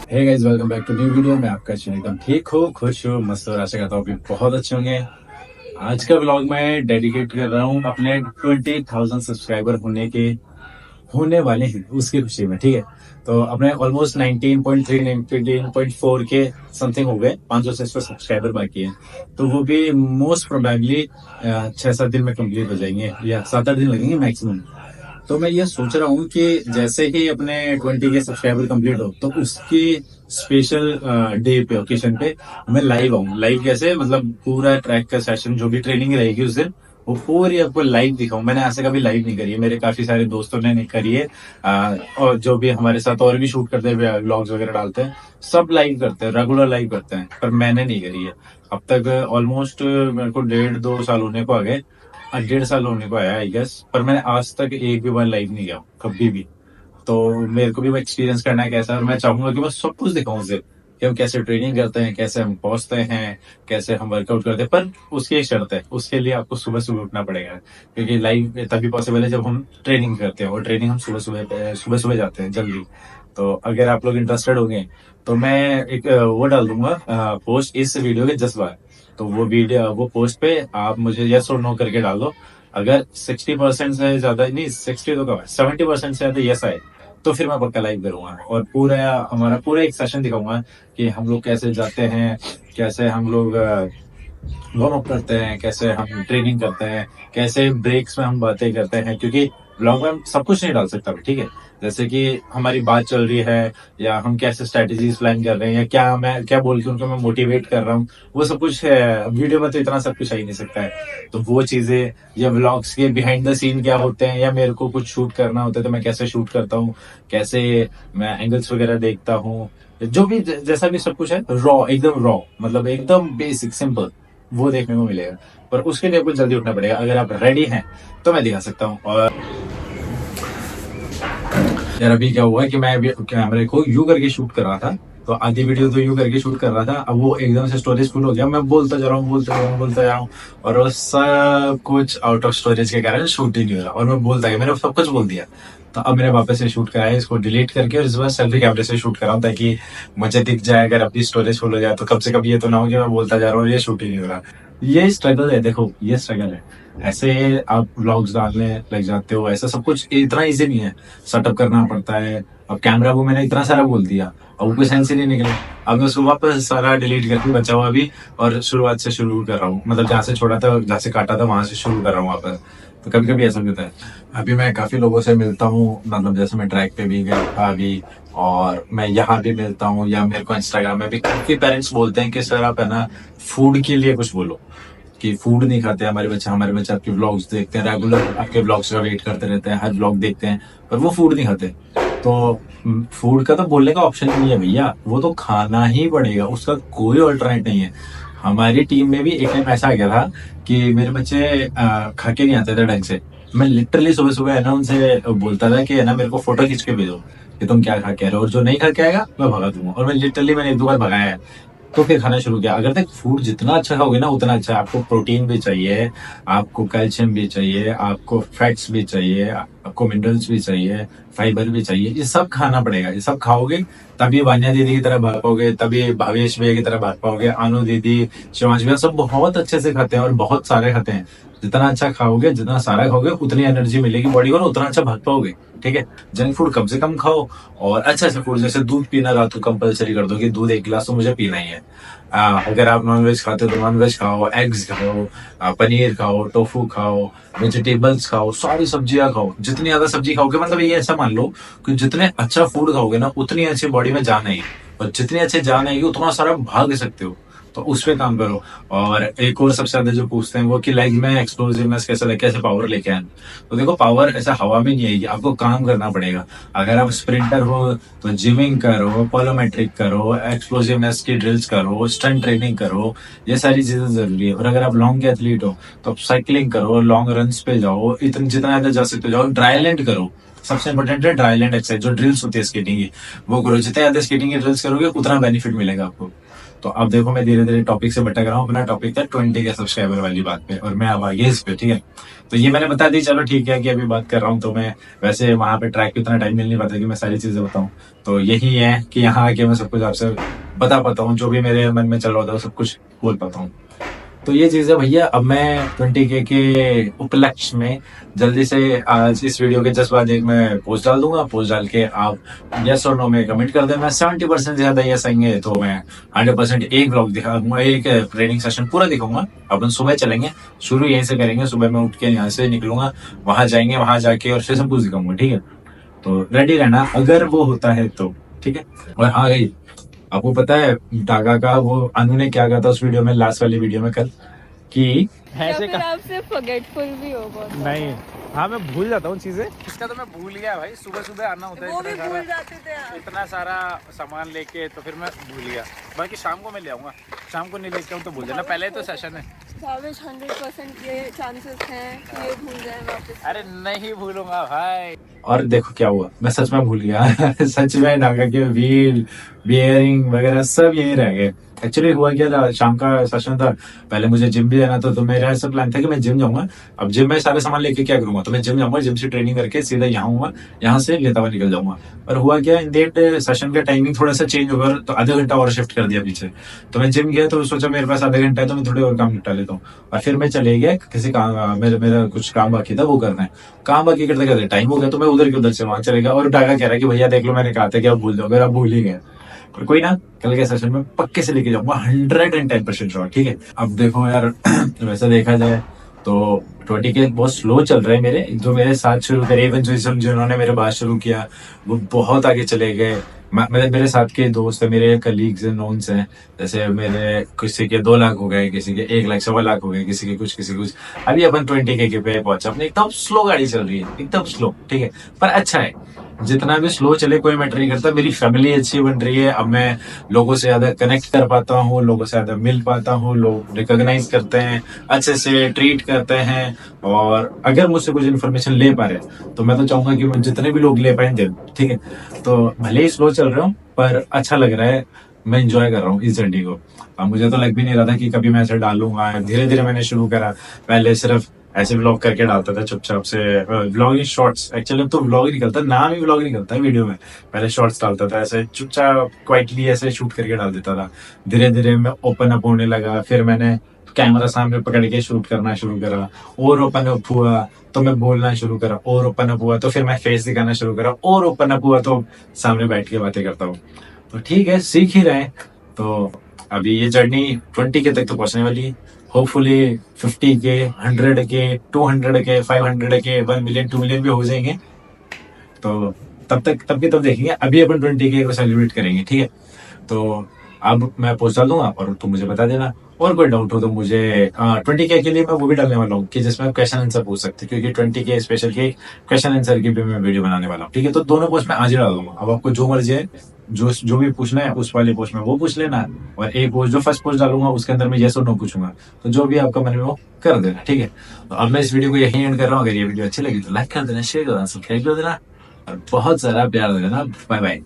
Hey guys, welcome back to new video में। आपका channel एकदम ठीक हो, खुश हो, मस्त हो, आशा करता हूँ आप भी बहुत अच्छे होंगे। आज का व्लॉग मैं डेडिकेट कर रहा हूँ अपने 20,000 सब्सक्राइबर होने वाले हैं उसकी खुशी में। ठीक है, तो अपने ऑलमोस्ट 19.3 19.4 के समथिंग हो गए, 500 से सब्सक्राइबर बाकी है। तो वो भी मोस्ट प्रोबेबली 6-7 दिन में कंप्लीट हो जाएंगे या 7-8 दिन लगेंगे मैक्सिमम। तो मैं ये सोच रहा हूँ कि जैसे ही अपने 20 के सब्सक्राइबर कंप्लीट हो तो उसकी स्पेशल डे पे, ओकेशन पे मैं लाइव आऊँ। लाइव कैसे, मतलब पूरा ट्रैक का सेशन, जो भी ट्रेनिंग रहेगी उस दिन, वो पूरी आपको लाइव दिखाऊं। मैंने ऐसे कभी लाइव नहीं करी है, मेरे काफी सारे दोस्तों ने नहीं करी है। और जो भी हमारे साथ और भी शूट करते हैं, व्लॉग्स वगैरह डालते हैं, सब लाइव करते हैं, रेगुलर लाइव करते हैं, पर मैंने नहीं करी है अब तक। ऑलमोस्ट मेरे को 1.5-2 साल होने को आ गए, 1.5 साल होने को आया आई गेस, पर मैंने आज तक एक भी बार लाइव नहीं गया कभी भी। तो मेरे को भी वो एक्सपीरियंस करना है कैसा है, और मैं चाहूंगा कि मैं सब कुछ दिखाऊं उसे, कि हम कैसे ट्रेनिंग करते हैं, कैसे हम पहुंचते हैं, कैसे हम वर्कआउट करते हैं। पर उसकी एक शर्त है, उसके लिए आपको सुबह सुबह उठना पड़ेगा, क्योंकि लाइव तभी पॉसिबल है जब हम ट्रेनिंग करते हैं, और ट्रेनिंग हम सुबह सुबह जाते हैं जल्दी। तो अगर आप लोग इंटरेस्टेड होंगे तो मैं एक वो डाल दूंगा पोस्ट इस वीडियो के जस्ट बाद। तो वो पोस्ट पे आप मुझे यस और नो करके डाल दो। अगर 60% से ज्यादा, नहीं 60 तो कम है, 70% से ज्यादा यस आए तो फिर मैं पक्का लाइव करूंगा, और हमारा पूरा एक सेशन दिखाऊंगा कि हम लोग कैसे जाते हैं, कैसे हम लोग वार्म अप करते हैं, कैसे हम ट्रेनिंग करते हैं, कैसे ब्रेक्स में हम बातें करते हैं। क्योंकि ब्लॉग में हम सब कुछ नहीं डाल सकता, ठीक है। जैसे कि हमारी बात चल रही है, या हम कैसे स्ट्रेटेजीज प्लान कर रहे हैं, या क्या बोल के उनको मैं मोटिवेट कर रहा हूँ, वो सब कुछ वीडियो में तो इतना सब कुछ आ ही नहीं सकता है। तो वो चीजें, या व्लॉग्स के बिहाइंड द सीन क्या होते हैं, या मेरे को कुछ शूट करना होता है तो मैं कैसे शूट करता हूँ, कैसे मैं एंगल्स वगैरह देखता हूँ, जो भी जैसा भी सब कुछ है, रॉ, एकदम रॉ, मतलब एकदम बेसिक सिंपल, वो देखने को मिलेगा। पर उसके लिए कुछ जल्दी उठना पड़ेगा। अगर आप रेडी हैं तो मैं दिखा सकता हूँ। और यार अभी क्या हुआ है कि मैं अभी कैमरे को यू करके शूट कर रहा था, तो आधी वीडियो तो यू करके शूट कर रहा था। अब वो एकदम से स्टोरेज फुल हो गया, मैं बोलता जा रहा हूँ, बोलता जा रहा हूँ, और वो सब कुछ आउट ऑफ स्टोरेज के कारण शूट ही नहीं हो रहा, और मैं बोलता गया, मैंने सब कुछ बोल दिया। तो अब मैंने वापस से शूट कराया, इसको डिलीट करके, और इस बार सेल्फी कैमरे से शूट कर रहा हूँ, ताकि मुझे दिख जाए अगर अपनी स्टोरेज फुल हो जाए तो कम से कम ये तो ना हो कि मैं बोलता जा रहा हूँ ये शूट ही नहीं हो रहा। ये स्ट्रगल है, देखो ये स्ट्रगल है। ऐसे आप व्लॉग्स डालने लग जाते हो, ऐसा सब कुछ इतना इजी नहीं है, सेटअप करना पड़ता है। अब कैमरा वो मैंने इतना सारा बोल दिया, अब वो कोई सेंस ही नहीं निकला। अब मैं उसको वापस सारा डिलीट करके बचा हुआ भी, और शुरुआत से शुरू कर रहा हूँ, मतलब जहाँ से छोड़ा था, जहाँ से काटा था, वहां से शुरू कर रहा हूँ वापस। तो कभी कभी ऐसा भी होता है। अभी मैं काफी लोगों से मिलता हूँ, मतलब जैसे मैं ट्रैक पे भी गया था अभी, और मैं यहाँ भी मिलता हूँ, या मेरे को इंस्टाग्राम में भी काफी पेरेंट्स बोलते हैं कि सर आप है ना फूड के लिए कुछ बोलो, कि फूड नहीं खाते हमारे बच्चे आपके व्लॉग्स देखते हैं, रेगुलर आपके व्लॉग्स का वेट करते रहते हैं, हर व्लॉग देखते हैं, पर वो फूड नहीं खाते। तो फूड का तो बोलने का ऑप्शन नहीं है भैया, वो तो खाना ही पड़ेगा, उसका कोई ऑल्टरनेट नहीं है। हमारी टीम में भी एक टाइम ऐसा आ गया था कि मेरे बच्चे खा के नहीं आते थे ढंग से। मैं लिटरली सुबह सुबह है ना उनसे बोलता था कि है ना मेरे को फोटो खींच के भेजो कि तुम क्या खा के आ रहे हो, और जो नहीं खा के आएगा मैं भगा दूंगा। और मैंने 1-2 बार भगाया है। तो फिर खाना शुरू किया। अगर तक फूड जितना अच्छा खाओगे ना उतना अच्छा है। आपको प्रोटीन भी चाहिए, आपको कैल्शियम भी चाहिए, आपको फैट्स भी चाहिए, आपको मिनरल्स भी चाहिए, फाइबर भी चाहिए। ये सब खाना पड़ेगा। ये सब खाओगे तभी वान्या दीदी की तरह भाग पाओगे, तभी भावेश भैया की तरह भाग पाओगे, अनु दीदी, शिवांश भैया सब बहुत अच्छे से खाते हैं, और बहुत सारे खाते हैं। जितना अच्छा खाओगे, जितना सारा खाओगे, उतनी एनर्जी मिलेगी बॉडी को, उतना अच्छा भाग पाओगे। ठीक है, जंक फूड कम से कम खाओ, और अच्छा अच्छा फूड, जैसे दूध पीना रात को कंपलसरी कर दो कि दूध 1 गिलास तो मुझे पीना ही है। अगर आप नॉनवेज खाते हो तो नॉनवेज खाओ, एग्स खाओ, पनीर खाओ, टोफू खाओ, वेजिटेबल्स खाओ, सारी सब्जियां खाओ। जितनी ज्यादा सब्जी खाओगे, मतलब ये ऐसा मान लो कि जितने अच्छा फूड खाओगे ना उतनी अच्छी बॉडी में जान आएगी, और जितनी अच्छी जान आएगी उतना सारा भाग सकते हो। तो उस पे काम करो। और एक और सबसे ज्यादा जो पूछते हैं वो कि लाइक में एक्सप्लोसिवनेस कैसे पावर लेके आए। तो देखो पावर ऐसा हवा में नहीं आएगी, आपको काम करना पड़ेगा। अगर आप स्प्रिंटर हो तो जिमिंग करो, पोलोमेट्रिक करो, एक्सप्लोसिवनेस की ड्रिल्स करो, स्ट्रेंथ ट्रेनिंग करो, ये सारी चीजें जरूरी है। और अगर आप लॉन्ग के एथलीट हो तो आप साइकिलिंग करो, लॉन्ग रन पे जाओ, इतना जितना ज्यादा जा सकते हो जाओ। ड्राई लैंड करो, सबसे इंपॉर्टेंट है ड्राई लैंड एक्सरसाइज, जो ड्रिल्स होती है स्केटिंग की, वो करो। जितने ज्यादा स्केटिंग की ड्रिल्स करोगे उतना बेनिफिट मिलेगा आपको। तो अब देखो मैं धीरे धीरे टॉपिक से भटक रहा हूँ। अपना टॉपिक था 20 के सब्सक्राइबर वाली बात पे, और मैं अब आ गया इस पे, ठीक है। तो ये मैंने बता दी, चलो ठीक है कि अभी बात कर रहा हूँ। तो मैं वैसे वहां पे ट्रैक पे उतना टाइम मिल नहीं पाता कि मैं सारी चीजें बताऊं। तो यही है कि यहाँ आके मैं सब कुछ आपसे बता पाता हूँ, जो भी मेरे मन में चल रहा होता है सब कुछ बोल पाता हूँ। तो ये चीज है भैया। अब मैं 20K के उपलक्ष्य में जल्दी से आज इस वीडियो के जस्ट बाद एक मैं पोस्ट डाल दूंगा। पोस्ट डाल के आप यस और नो में कमेंट कर देना। 70% ज्यादा यस आएंगे तो मैं 100% एक ब्लॉग दिखाऊंगा, एक ट्रेनिंग सेशन पूरा दिखाऊंगा। अपन सुबह चलेंगे, शुरू यहीं से करेंगे। सुबह मैं उठ के यहाँ से निकलूंगा, वहां जाएंगे, वहां जाके और फिर सब कुछ दिखाऊंगा, ठीक है। तो रेडी रहना अगर वो होता है तो, ठीक है। और हाँ गई, आपको पता है डागा का वो अनु ने क्या कहा था उस वीडियो में, लास्ट वाली वीडियो में कल, कि ऐसे का आप सिर्फ फॉरगेटफुल भी हो बहुत नहीं। हाँ मैं भूल जाता हूँ चीजें। इसका तो मैं भूल गया भाई, सुबह सुबह आना होता है, वो भी भूल जाते थे आप। इतना सारा सामान लेके, तो फिर मैं भूल गया। बाकी शाम को मैं ले आऊंगा, शाम को नहीं लेके आऊँ तो भूल जाना। पहले तो सेशन है, 100% ये चांसेस हैं कि ये भूल जाए वापस। अरे नहीं भूलूंगा भाई। और देखो क्या हुआ, मैं सच में भूल गया सच में डागा के व्हील बियरिंग वगैरह सब यही रह गए। एक्चुअली हुआ क्या था, शाम का सेशन था, पहले मुझे जिम भी जाना था। तो मेरा ऐसा प्लान था कि मैं जिम जाऊंगा। अब जिम में सारे सामान लेके क्या करूंगा, तो मैं जिम जाऊंगा, जिम से ट्रेनिंग करके सीधा यहाँ आऊंगा, यहाँ से लेता हुआ निकल जाऊंगा। पर हुआ क्या, इन डेट सेशन का टाइमिंग थोड़ा सा चेंज होगा, तो आधा घंटा और शिफ्ट कर दिया पीछे। तो मैं जिम गया तो सोचा मेरे पास आधा घंटा है, तो मैं थोड़े और काम निपटा लेता हूँ। और फिर मैं चले गया किसी काम, मेरा कुछ काम बाकी था वो करना है। काम बाकी करते करते टाइम हो गया, तो मैं उधर के उधर से वहां चले गया। और डागा कह रहा है कि भैया देख लो, मैंने कहा था कि आप भूल जाओ, अगर आप भूल ही गए। पर कोई ना, कल के सेशन में पक्के से लेके जाऊंगा 110% श्योर, ठीक है। अब देखो यार वैसा देखा जाए तो 20K बहुत स्लो चल रहे हैं मेरे। जो मेरे साथ शुरू करे, इवन जिन्होंने मेरे बाद शुरू किया वो बहुत आगे चले गए। मेरे साथ के दोस्त है, मेरे कलीग्स हैं, नोन्स हैं। जैसे मेरे किसी के 2 लाख हो गए, किसी के 1 लाख 1.25 लाख हो गए, किसी के कुछ किसी कुछ। अभी अपन 20K के पे पहुंचा। अपने एकदम स्लो गाड़ी चल रही है, एकदम स्लो, ठीक है। पर अच्छा है, जितना भी स्लो चले कोई मैटर नहीं करता। मेरी फैमिली अच्छी बन रही है। अब मैं लोगों से ज्यादा कनेक्ट कर पाता हूँ, लोगों से ज्यादा मिल पाता हूँ। लोग रिकॉग्नाइज करते हैं, अच्छे से ट्रीट करते हैं। और अगर मुझसे कुछ इन्फॉर्मेशन ले पा रहे तो मैं तो चाहूंगा कि जितने भी लोग ले पाए दे, ठीक है। तो भले ही स्लो चल रहा हूँ पर अच्छा लग रहा है, मैं इंजॉय कर रहा हूँ इस जर्नी को। अब मुझे तो लग भी नहीं रहा था कि कभी मैं ऐसे डालूंगा। धीरे धीरे मैंने शुरू करा। पहले सिर्फ ऐसे व्लॉग करके डालता था चुपचाप से, व्लॉगिंग शॉर्ट्स। एक्चुअली अब तो व्लॉग ही निकलता, नाम ही व्लॉग निकलता है वीडियो में। पहले शॉर्ट्स डालता था ऐसे चुपचाप क्वाइटली ऐसे शूट करके डाल देता था। धीरे धीरे मैं ओपन अप होने लगा, फिर मैंने कैमरा सामने पकड़ के शूट करना शुरू करा, और ओपन अप हुआ तो मैं बोलना शुरू करा, और ओपन अप हुआ तो फिर मैं फेस दिखाना शुरू करा, और ओपन अप हुआ तो सामने बैठ के बातें करता हूँ। तो ठीक है, सीख ही रहे। तो अभी ये जर्नी 20K तक तो पहुंचने वाली है। Hopefully 50K, 100K, 200K, 500K, 1 million, 2 million भी हो जाएंगे। तो तब देखेंगे। अभी अपन 20K को सेलिब्रेट करेंगे, ठीक है। तो अब मैं पोस्ट डाल दूंगा और तुम मुझे बता देना। और कोई डाउट हो तो मुझे 20K के लिए मैं वो भी डालने वाला हूँ कि जिसमें आप क्वेश्चन आंसर पूछ सकते हैं, क्योंकि 20K स्पेशल के क्वेश्चन आंसर की भी मैं वीडियो बनाने वाला हूँ, ठीक है। तो दोनों पोस्ट में आज ही डाल दूंगा। अब आपको जो मर्जी है, जो भी पूछना है उस वाले पोस्ट में वो पूछ लेना। और एक पोस्ट जो फर्स्ट पोस्ट डालूंगा उसके अंदर मैं येस और नो पूछूंगा। तो जो भी आपका मन में वो कर देना, ठीक है। तो अब मैं इस वीडियो को यहीं एंड कर रहा हूँ। अगर ये वीडियो अच्छी लगी तो लाइक कर देना, शेयर कर देना, सब्सक्राइब कर देना और बहुत सारा प्यार देना। Bye bye.